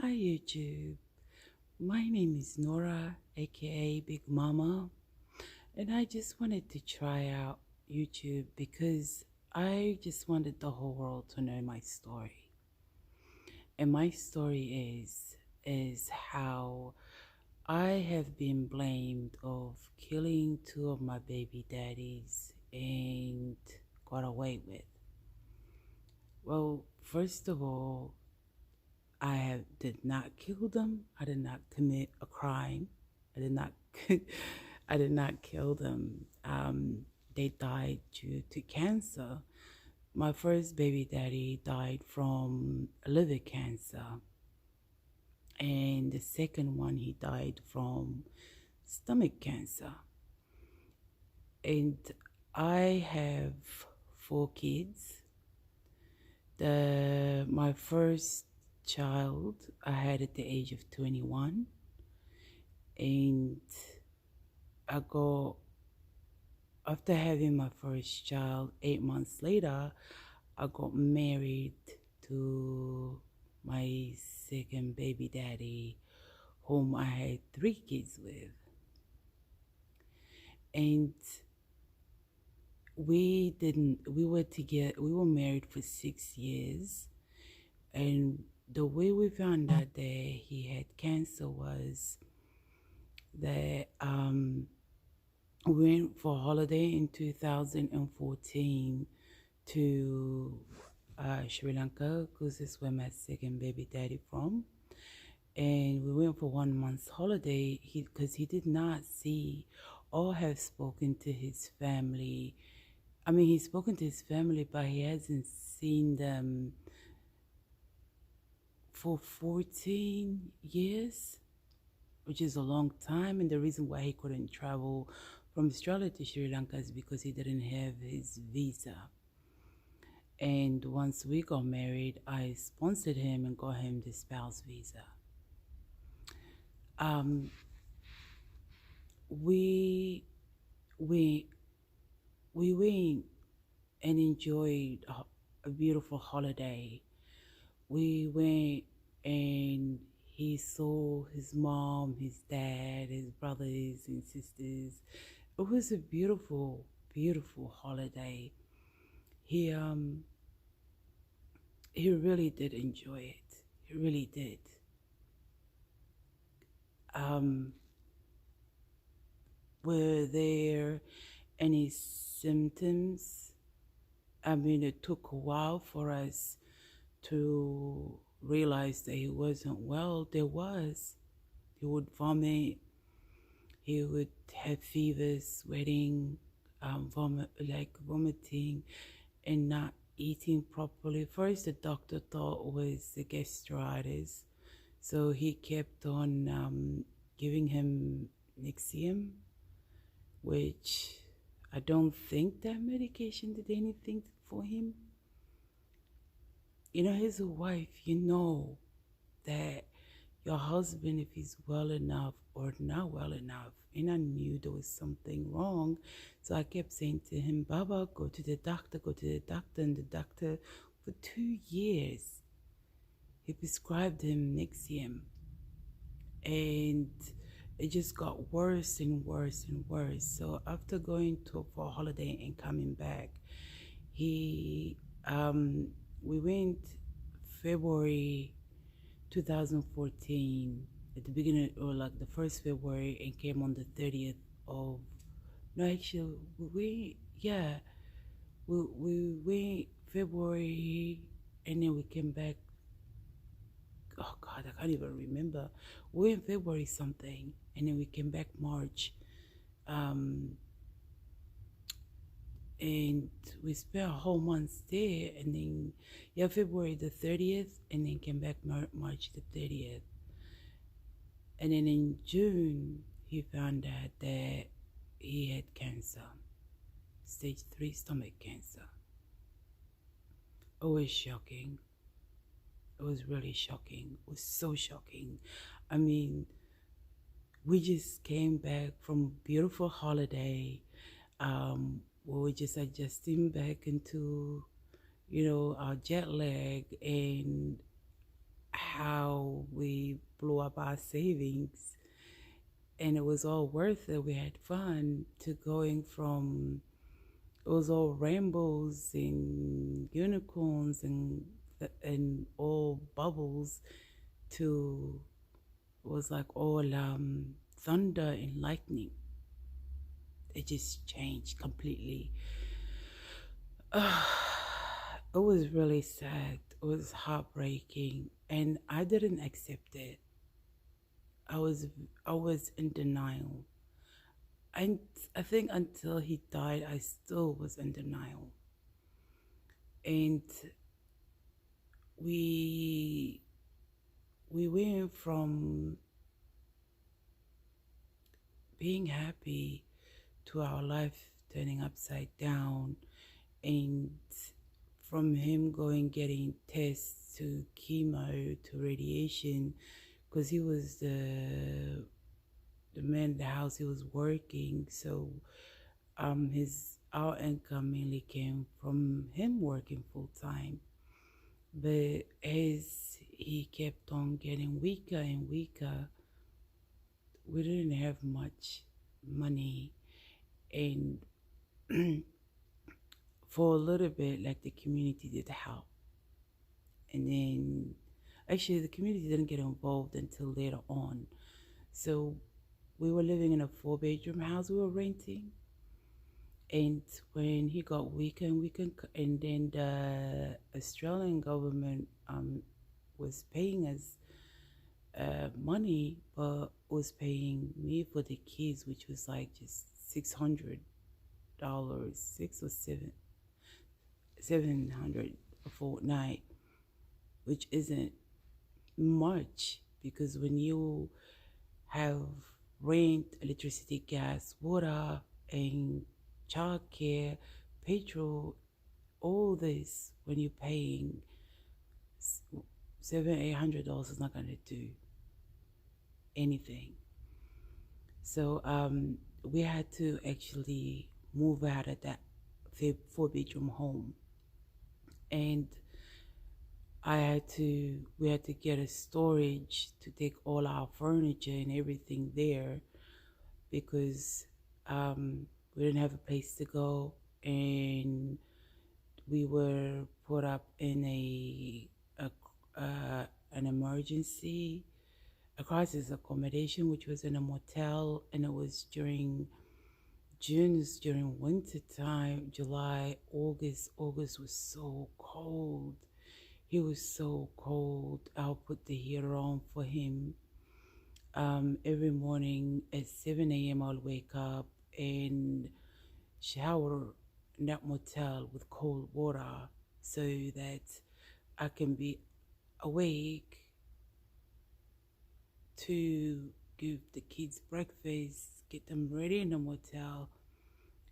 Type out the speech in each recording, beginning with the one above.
Hi YouTube, my name is Nora, aka Big Mama, and I just wanted to try out YouTube because I just wanted the whole world to know my story. And my story is how I have been blamed of killing two of my baby daddies and got away with. Well, first of all, did not kill them. I did not commit a crime. I did not. I did not kill them. They died due to cancer. My first baby daddy died from liver cancer, and the second one he died from stomach cancer. And I have four kids. The my first child I had at the age of 21, and I go after having my first child 8 months later, I got married to my second baby daddy, whom I had three kids with. And we were married for 6 years. And the way we found out that he had cancer was that we went for a holiday in 2014 to Sri Lanka because that's where my second baby daddy from. And we went for 1 month's holiday because he did not see or have spoken to his family. I mean, he's spoken to his family, but he hasn't seen them for 14 years, which is a long time. And the reason why he couldn't travel from Australia to Sri Lanka is because he didn't have his visa. And once we got married, I sponsored him and got him the spouse visa. Um, we we we went and enjoyed a beautiful holiday. We went and he saw his mom, his dad, his brothers and sisters. It was a beautiful, beautiful holiday. He um he really did enjoy it. He really did. Um, were there any symptoms? I mean, it took a while for us to realize that he wasn't well. There was. He would vomit. He would have fever, sweating, vomiting, and not eating properly. First, the doctor thought it was the gastritis, so he kept on giving him Nexium, which I don't think that medication did anything for him. You know, as a wife, you know that your husband, if he's well enough or not well enough. And I knew there was something wrong. So I kept saying to him, Baba, go to the doctor, go to the doctor. And the doctor, for 2 years, he prescribed him Nexium. And it just got worse and worse and worse. So after going to for a holiday and coming back, he we went February 2014 at the beginning, or like the first February, and came on the 30th of no, actually we yeah we went February, and then we came back. Oh God, I can't even remember. We went February something, and then we came back March. Um, and we spent a whole month there, and then yeah, February the 30th, and then came back March the 30th. And then in June, he found out that he had cancer, stage 3 stomach cancer. It was shocking. It was really shocking. It was so shocking. I mean, we just came back from a beautiful holiday. We were just adjusting back into, our jet lag and how we we blew up our savings, and it was all worth it. We had fun to going from, it was all rainbows and unicorns and all bubbles to, it was like all thunder and lightning. It just changed completely. It was really sad. It was heartbreaking, and I didn't accept it. I was I was in denial. And I think until he died, I still was in denial. And we we went from being happy to our life turning upside down, and from him going getting tests to chemo to radiation, because he was the man in the house. He was working, so his our income mainly came from him working full time. But as he kept on getting weaker and weaker, we didn't have much money, and for a little bit, like, the community did help, and then actually the community didn't get involved until later on. So we were living in a four-bedroom house we were renting, and when he got weaker and weaker, and then the Australian government was paying us money, but was paying me for the kids, which was like just $600, 6 or 700 a fortnight, which isn't much, because when you have rent, electricity, gas, water, and childcare, petrol, all this, when you're paying $700-800 is not gonna do anything. So we had to actually move out of that four-bedroom home, and we had to get a storage to take all our furniture and everything there, because we didn't have a place to go, and we were put up in an emergency, a crisis accommodation, which was in a motel, and it was during June, is during winter time, July, August. August was so cold. He was so cold. I'll put the heater on for him. Every morning at 7 a.m., I'll wake up and shower in that motel with cold water so that I can be awake to give the kids breakfast, get them ready in the motel,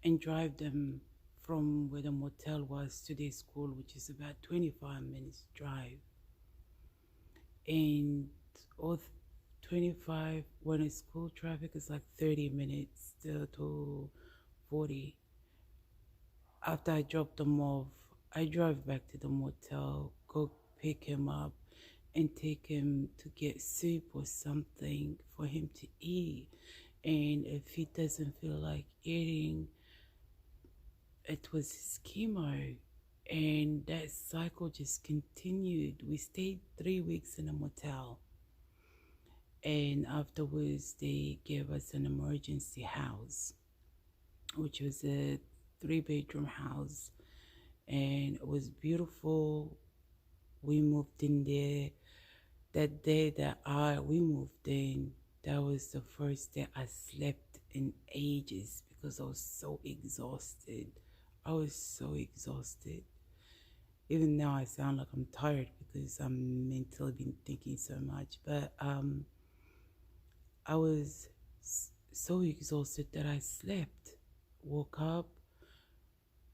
and drive them from where the motel was to their school, which is about 25 minutes drive. And or 25, when it's school traffic, is like 30 minutes to 40. After I drop them off, I drive back to the motel, go pick him up, and take him to get soup or something for him to eat. And if he doesn't feel like eating, it was his chemo. And that cycle just continued. We stayed 3 weeks in a motel. And afterwards, they gave us an emergency house, which was a three-bedroom house. And it was beautiful. We moved in there. That day that we moved in, that was the first day I slept in ages, because I was so exhausted. I was so exhausted. Even now I sound like I'm tired because I'm mentally been thinking so much. But I was so exhausted that I slept. Woke up,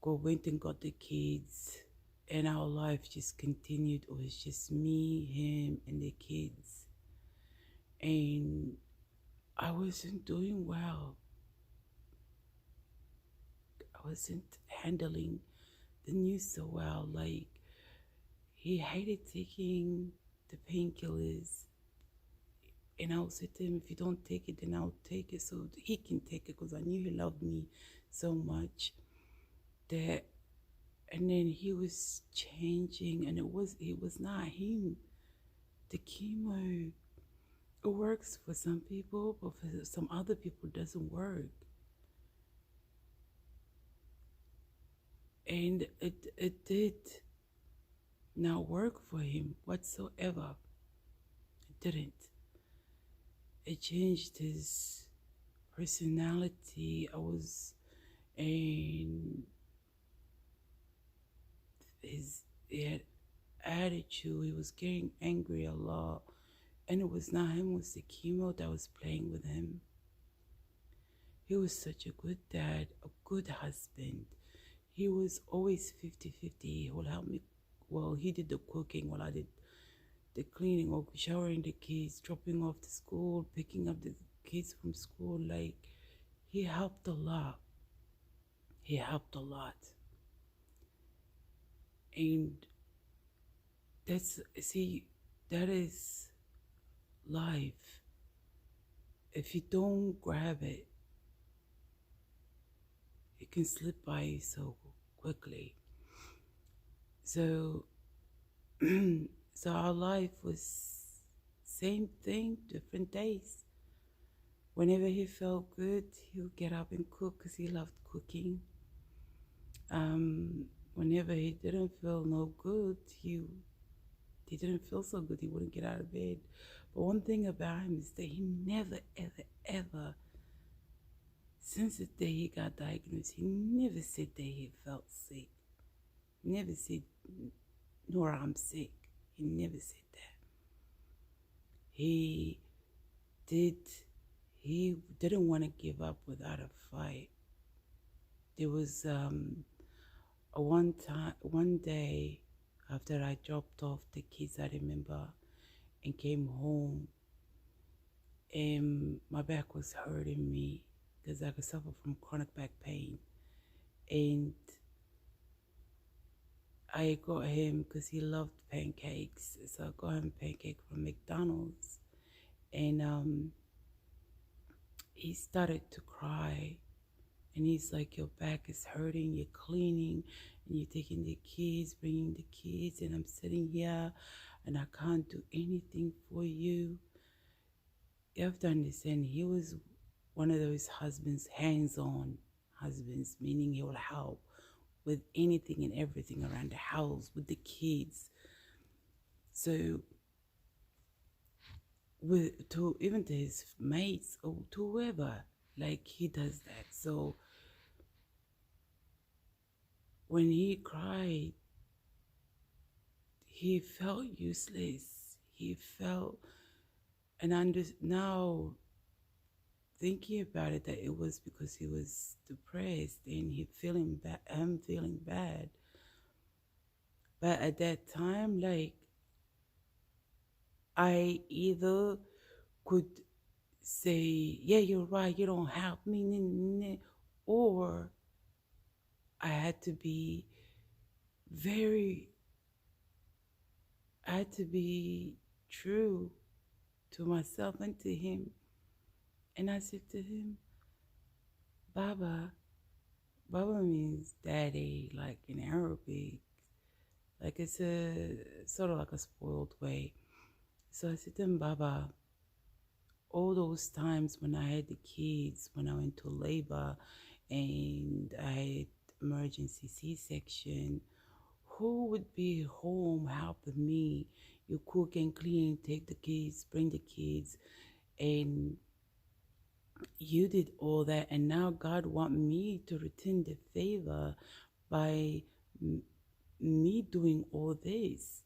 went and got the kids, and our life just continued. It was just me, him, and the kids. And I wasn't doing well. I wasn't handling the news so well. Like, he hated taking the painkillers. And I'll say to him, if you don't take it, then I'll take it so he can take it, because I knew he loved me so much that. And then he was changing, and it was not him. The chemo, it works for some people, but for some other people it doesn't work. And it did not work for him whatsoever. It didn't. It changed his personality. And he had attitude. He was getting angry a lot. And it was not him, it was the chemo that was playing with him. He was such a good dad, a good husband. He was always 50-50. He would help me. Well, he did the cooking while I did the cleaning or showering the kids, dropping off to school, picking up the kids from school. Like, he helped a lot. He helped a lot. And that is life. If you don't grab it, it can slip by you so quickly. So, so our life was same thing, different days. Whenever he felt good, he would get up and cook because he loved cooking. Whenever he didn't feel no good, he didn't feel so good, he wouldn't get out of bed. But one thing about him is that he never, ever, ever, since the day he got diagnosed, he never said that he felt sick. Never said, Nora, I'm sick. He never said that. He didn't want to give up without a fight. There was one day after I dropped off the kids, I remember, and came home, and my back was hurting me because I suffer from chronic back pain. And I got him, because he loved pancakes, so I got him pancake from McDonald's. And he started to cry. And he's like, your back is hurting, you're cleaning, and you're taking the kids, bringing the kids, and I'm sitting here, and I can't do anything for you. You have to understand, he was one of those husbands, hands-on husbands, meaning he will help with anything and everything around the house, with the kids. So, even to his mates or to whoever, like, he does that. So when he cried, he felt useless. He felt, and now thinking about it, that it was because he was depressed and I'm feeling bad. But at that time, like, I either could say, yeah, you're right, you don't help me, or I had to be very, I had to be true to myself and to him. And I said to him, Baba, Baba means daddy, like in Arabic. Like, it's a sort of like a spoiled way. So I said to him, Baba, all those times when I had the kids, when I went to labor and I had emergency C-section, who would be home helping me? You cook and clean, take the kids, bring the kids, and you did all that, and now God want me to return the favor by me doing all this.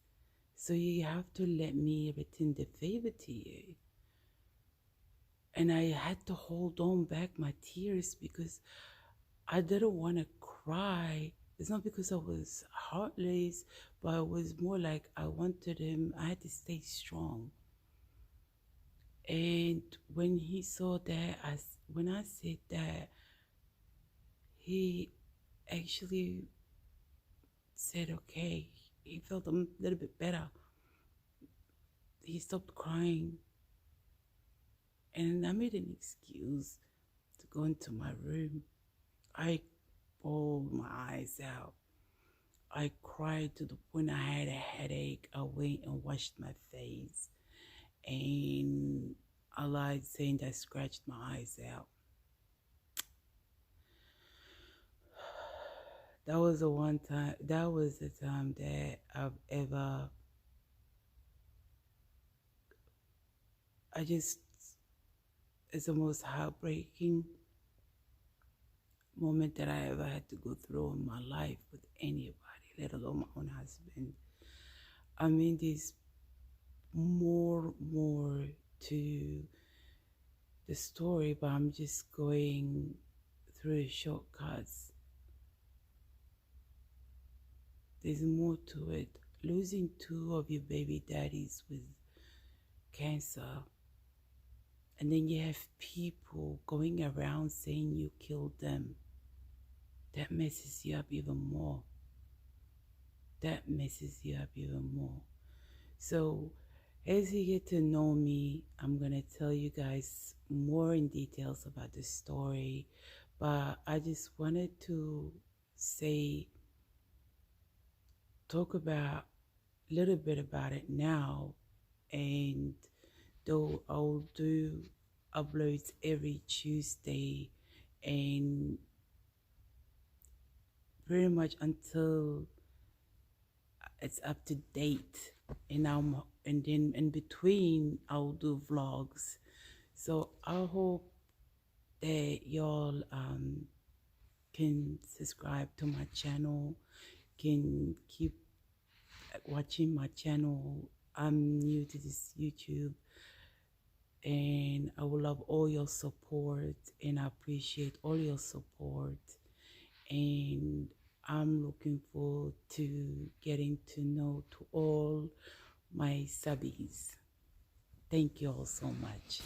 So you have to let me return the favor to you. And I had to hold on back my tears because I didn't want to cry. It's not because I was heartless, but it was more like I wanted him, I had to stay strong. And when he saw that, when I said that, he actually said, okay, he felt a little bit better. He stopped crying. And I made an excuse to go into my room. I bawled my eyes out. I cried to the point I had a headache. I went and washed my face. And I lied saying I scratched my eyes out. That was the time that I just, it's the most heartbreaking moment that I ever had to go through in my life with anybody, let alone my own husband. I mean, there's more to the story, but I'm just going through the shortcuts. There's more to it. Losing two of your baby daddies with cancer, and then you have people going around saying you killed them. That messes you up even more. That messes you up even more. So, as you get to know me, I'm going to tell you guys more in details about the story. But I just wanted to say, talk about a little bit about it now. And though I'll do uploads every Tuesday and pretty much until it's up to date, and then in between I'll do vlogs. So I hope that y'all can subscribe to my channel, can keep watching my channel. I'm new to this YouTube, and I will love all your support, and I appreciate all your support. And I'm looking forward to getting to know to all my subbies. Thank you all so much.